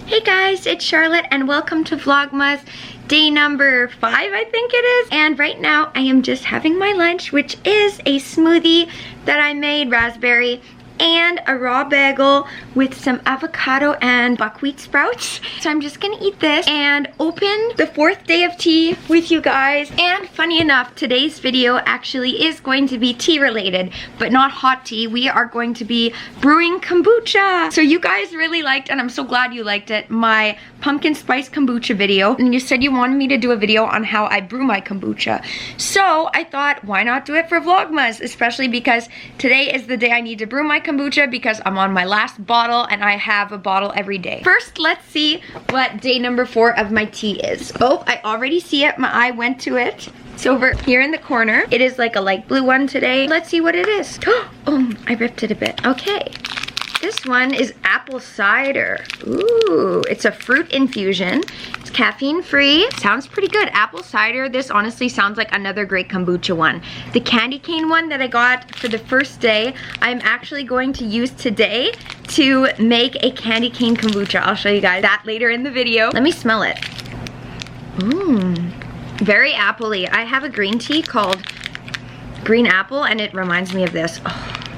Hey guys, it's Charlotte and welcome to Vlogmas day number 5, I think it is. And right now I am just having my lunch, which is a smoothie that I made, raspberry and a raw bagel with some avocado and buckwheat sprouts. So I'm just gonna eat this and open the 4th day of tea with you guys. And funny enough, today's video actually is going to be tea related, but not hot tea. We are going to be brewing kombucha. So you guys really liked, and I'm so glad you liked it, my pumpkin spice kombucha video. And you said you wanted me to do a video on how I brew my kombucha. So I thought, why not do it for Vlogmas? Especially because today is the day I need to brew my kombucha because I'm on my last bottle and I have a bottle every day. First, let's see what day number 4 of my tea is. Oh, I already see it. My eye went to it. It's over here in the corner. It is like a light blue one today. Let's see what it is. Oh, I ripped it a bit. Okay. This one is apple cider. Ooh, it's a fruit infusion. It's caffeine-free. Sounds pretty good. Apple cider, this honestly sounds like another great kombucha one. The candy cane one that I got for the first day, I'm actually going to use today to make a candy cane kombucha. I'll show you guys that later in the video. Let me smell it. Very apple-y. I have a green tea called Green Apple and it reminds me of this.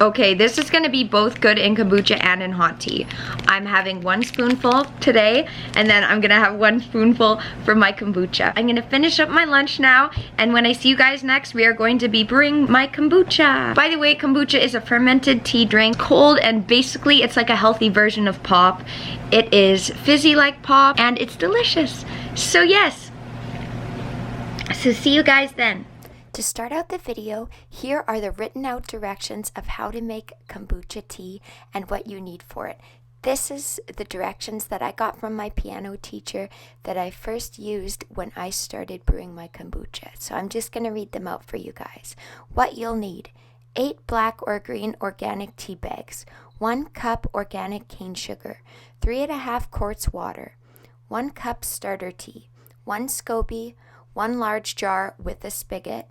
Okay, this is gonna be both good in kombucha and in hot tea. I'm having 1 spoonful today, and then I'm gonna have 1 spoonful for my kombucha. I'm gonna finish up my lunch now, and when I see you guys next, we are going to be brewing my kombucha. By the way, kombucha is a fermented tea drink, cold, and basically it's like a healthy version of pop. It is fizzy like pop, and it's delicious. So yes, so see you guys then. To start out the video, here are the written out directions of how to make kombucha tea and what you need for it. This is the directions that I got from my piano teacher that I first used when I started brewing my kombucha. So I'm just going to read them out for you guys. What you'll need: 8 black or green organic tea bags, 1 cup organic cane sugar, 3.5 quarts water, 1 cup starter tea, 1 SCOBY, 1 large jar with a spigot,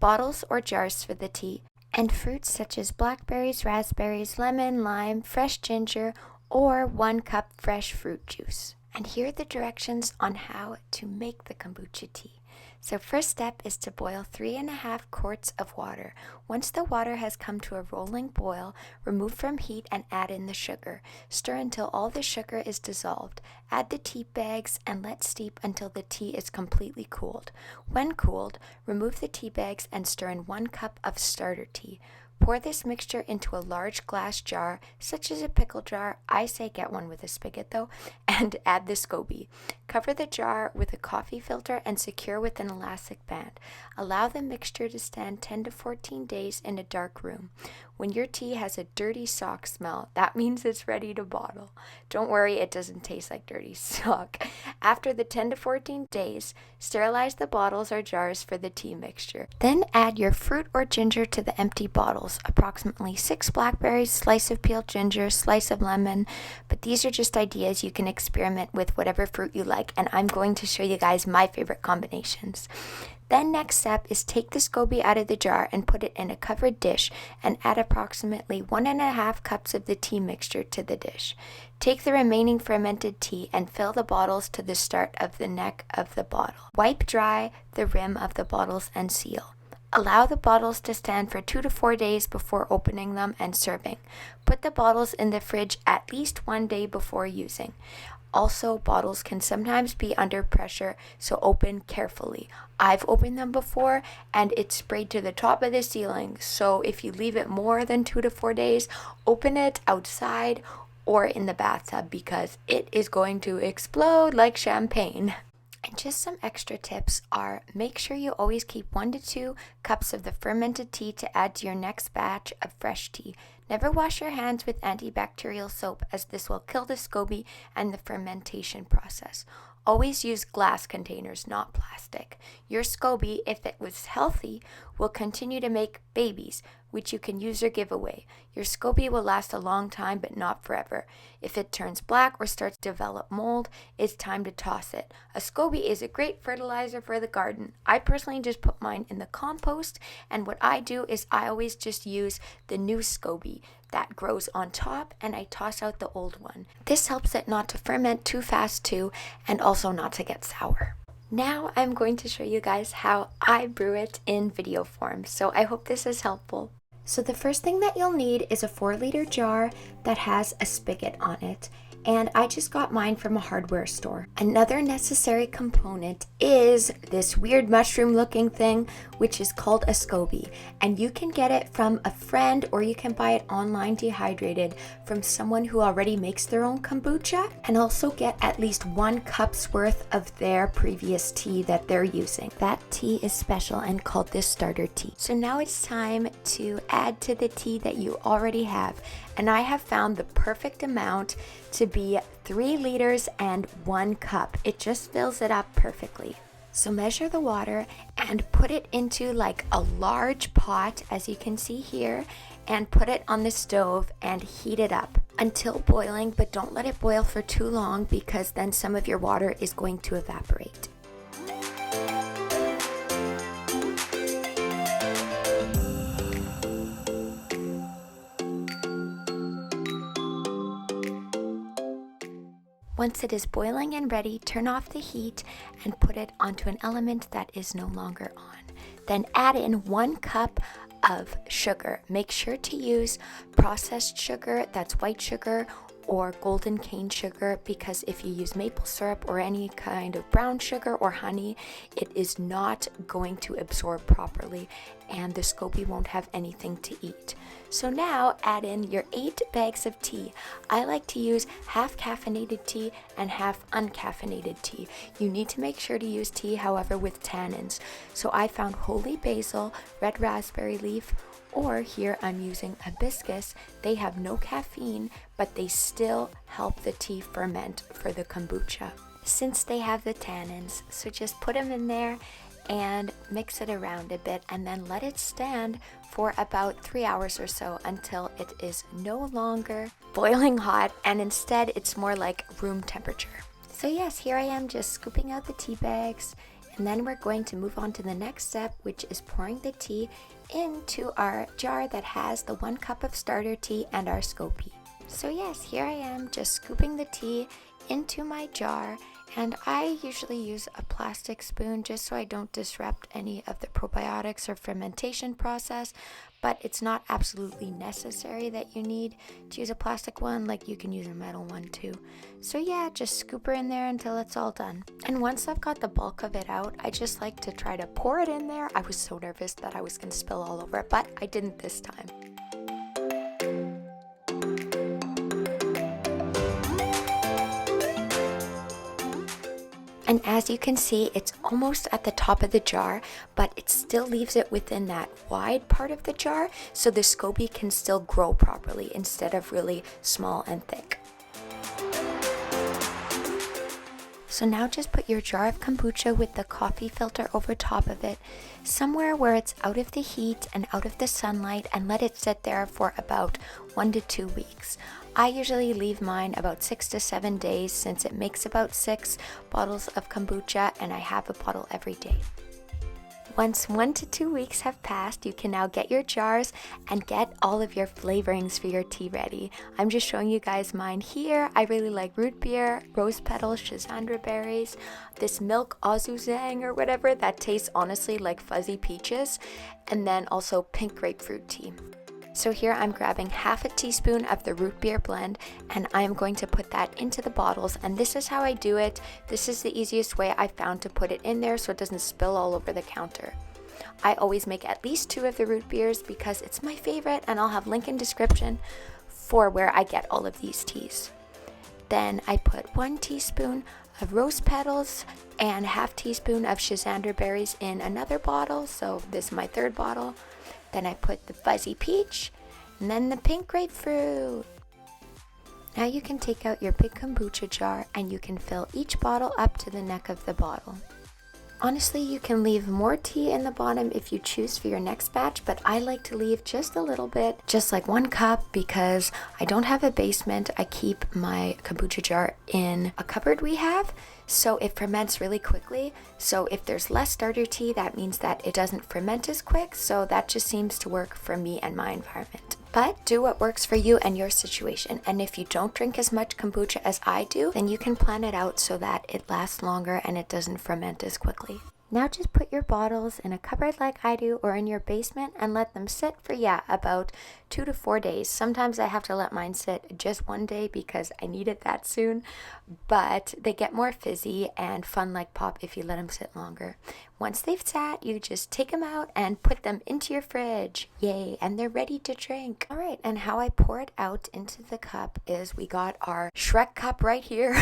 bottles or jars for the tea, and fruits such as blackberries, raspberries, lemon, lime, fresh ginger, or 1 cup fresh fruit juice. And here are the directions on how to make the kombucha tea. So first step is to boil 3.5 quarts of water. Once the water has come to a rolling boil, remove from heat and add in the sugar. Stir until all the sugar is dissolved. Add the tea bags and let steep until the tea is completely cooled. When cooled, remove the tea bags and stir in 1 cup of starter tea. Pour this mixture into a large glass jar, such as a pickle jar. I say get one with a spigot though, and add the SCOBY. Cover the jar with a coffee filter and secure with an elastic band. Allow the mixture to stand 10 to 14 days in a dark room. When your tea has a dirty sock smell, that means it's ready to bottle. Don't worry, it doesn't taste like dirty sock. After the 10 to 14 days, sterilize the bottles or jars for the tea mixture. Then add your fruit or ginger to the empty bottles, approximately 6 blackberries, slice of peeled ginger, slice of lemon, but these are just ideas. You can experiment with whatever fruit you like, and I'm going to show you guys my favorite combinations. Then next step is take the SCOBY out of the jar and put it in a covered dish and add approximately 1.5 cups of the tea mixture to the dish. Take the remaining fermented tea and fill the bottles to the start of the neck of the bottle. Wipe dry the rim of the bottles and seal. Allow the bottles to stand for 2 to 4 days before opening them and serving. Put the bottles in the fridge at least 1 day before using. Also, bottles can sometimes be under pressure, so open carefully. I've opened them before and it sprayed to the top of the ceiling, so if you leave it more than 2 to 4 days, open it outside or in the bathtub because it is going to explode like champagne. And just some extra tips are: make sure you always keep 1 to 2 cups of the fermented tea to add to your next batch of fresh tea. Never wash your hands with antibacterial soap, as this will kill the SCOBY and the fermentation process. Always use glass containers, not plastic. Your SCOBY, if it was healthy, will continue to make babies, which you can use or give away. Your SCOBY will last a long time, but not forever. If it turns black or starts to develop mold, it's time to toss it. A SCOBY is a great fertilizer for the garden. I personally just put mine in the compost, and what I do is I always just use the new SCOBY that grows on top, and I toss out the old one. This helps it not to ferment too fast too, and also not to get sour. Now I'm going to show you guys how I brew it in video form, so I hope this is helpful. So the first thing that you'll need is a 4-liter jar that has a spigot on it, and I just got mine from a hardware store. Another necessary component is this weird mushroom looking thing, which is called a SCOBY, and you can get it from a friend or you can buy it online dehydrated from someone who already makes their own kombucha, and also get at least 1 cup's worth of their previous tea that they're using. That tea is special and called this starter tea. So now it's time to add to the tea that you already have, and I have found the perfect amount to be 3 liters and 1 cup. It just fills it up perfectly. So measure the water and put it into like a large pot, as you can see here, and put it on the stove and heat it up until boiling, but don't let it boil for too long because then some of your water is going to evaporate. Once it is boiling and ready, turn off the heat and put it onto an element that is no longer on. Then add in 1 cup of sugar. Make sure to use processed sugar, that's white sugar, or golden cane sugar, because if you use maple syrup or any kind of brown sugar or honey, it is not going to absorb properly and the SCOBY won't have anything to eat. So now add in your 8 bags of tea. I like to use half caffeinated tea and half uncaffeinated tea. You need to make sure to use tea, however, with tannins. So I found holy basil, red raspberry leaf, or here I'm using hibiscus. They have no caffeine, but they still help the tea ferment for the kombucha since they have the tannins. So just put them in there and mix it around a bit and then let it stand for about 3 hours or so until it is no longer boiling hot and instead it's more like room temperature. So yes, here I am just scooping out the tea bags, and then we're going to move on to the next step, which is pouring the tea into our jar that has the 1 cup of starter tea and our SCOBY. So yes, here I am just scooping the tea into my jar, and I usually use a plastic spoon just so I don't disrupt any of the probiotics or fermentation process, but it's not absolutely necessary that you need to use a plastic one, like you can use a metal one too. So yeah, just scoop her in there until it's all done. And once I've got the bulk of it out, I just like to try to pour it in there. I was so nervous that I was going to spill all over it, but I didn't this time. And as you can see, it's almost at the top of the jar, but it still leaves it within that wide part of the jar, so the SCOBY can still grow properly instead of really small and thick. So now just put your jar of kombucha with the coffee filter over top of it, somewhere where it's out of the heat and out of the sunlight, and let it sit there for about 1 to 2 weeks. I usually leave mine about 6 to 7 days since it makes about 6 bottles of kombucha and I have a bottle every day. Once 1 to 2 weeks have passed, you can now get your jars and get all of your flavorings for your tea ready. I'm just showing you guys mine here. I really like root beer, rose petals, schizandra berries, this milk azuzang or whatever that tastes honestly like fuzzy peaches, and then also pink grapefruit tea. So here I'm grabbing half a teaspoon of the root beer blend and I'm going to put that into the bottles, and this is how I do it. This is the easiest way I found to put it in there so it doesn't spill all over the counter. I always make at least 2 of the root beers because it's my favorite, and I'll have link in description for where I get all of these teas. Then I put 1 teaspoon of rose petals and half teaspoon of schizandra berries in another bottle, so this is my 3rd bottle. Then I put the fuzzy peach, and then the pink grapefruit. Now you can take out your big kombucha jar and you can fill each bottle up to the neck of the bottle. Honestly, you can leave more tea in the bottom if you choose for your next batch, but I like to leave just a little bit, just like 1 cup, because I don't have a basement. I keep my kombucha jar in a cupboard we have, so it ferments really quickly. So if there's less starter tea, that means that it doesn't ferment as quick, so that just seems to work for me and my environment. But do what works for you and your situation. And if you don't drink as much kombucha as I do, then you can plan it out so that it lasts longer and it doesn't ferment as quickly. Now just put your bottles in a cupboard like I do, or in your basement, and let them sit for, about 2 to 4 days. Sometimes I have to let mine sit just 1 day because I need it that soon, but they get more fizzy and fun like pop if you let them sit longer. Once they've sat, you just take them out and put them into your fridge. Yay, and they're ready to drink. All right, and how I pour it out into the cup is we got our Shrek cup right here,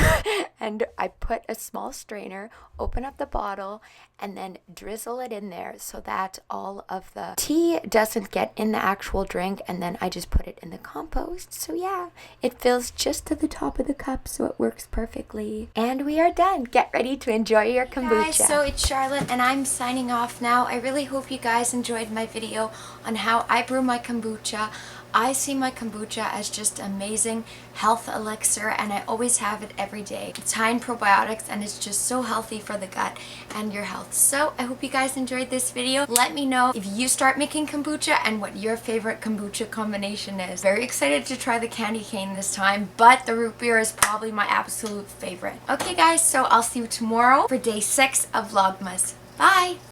and I put a small strainer, open up the bottle, and then drizzle it in there so that all of the tea doesn't get in the actual drink, and then I just put it in the compost. So yeah, it fills just to the top of the cup, so it works perfectly. And we are done. Get ready to enjoy your kombucha. Guys, so it's Charlotte and I'm signing off now. I really hope you guys enjoyed my video on how I brew my kombucha. I see my kombucha as just amazing health elixir, and I always have it every day. It's high in probiotics and it's just so healthy for the gut and your health. So I hope you guys enjoyed this video. Let me know if you start making kombucha and what your favorite kombucha combination is. Very excited to try the candy cane this time, but the root beer is probably my absolute favorite. Okay guys, so I'll see you tomorrow for day 6 of Vlogmas. Bye!